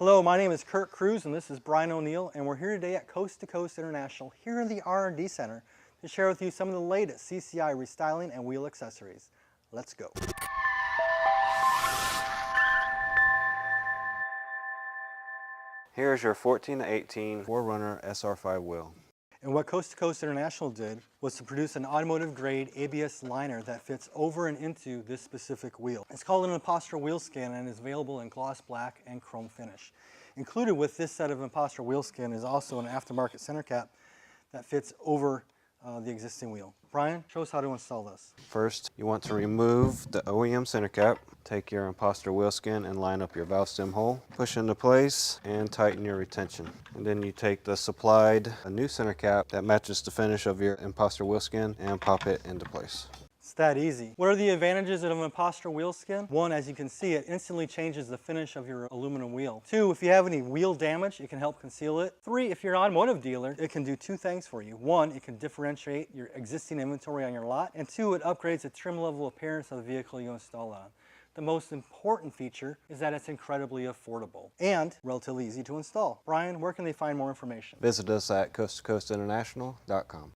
Hello, my name is Kurt Cruz and this is Brian O'Neill, and we're here today at Coast to Coast International here in the R&D Center to share with you some of the latest CCI restyling and wheel accessories. Let's go. Here's your 14 to 18 4Runner SR5 wheel. And what Coast to Coast International did was to produce an automotive grade ABS liner that fits over and into this specific wheel. It's called an Impostor wheel skin and is available in gloss black and chrome finish. Included with this set of Impostor wheel skin is also an aftermarket center cap that fits over the existing wheel. Brian, show us how to install this. First, you want to remove the OEM center cap. Take your Impostor wheel skin and line up your valve stem hole. Push into place and tighten your retention. And then you take the supplied new center cap that matches the finish of your Impostor wheel skin and pop it into place. It's that easy. What are the advantages of an Impostor wheel skin? One, as you can see, it instantly changes the finish of your aluminum wheel. Two, if you have any wheel damage, it can help conceal it. Three, if you're an automotive dealer, it can do two things for you. One, it can differentiate your existing inventory on your lot. And two, it upgrades the trim level appearance of the vehicle you install on. The most important feature is that it's incredibly affordable and relatively easy to install. Brian, where can they find more information? Visit us at coasttocoastinternational.com.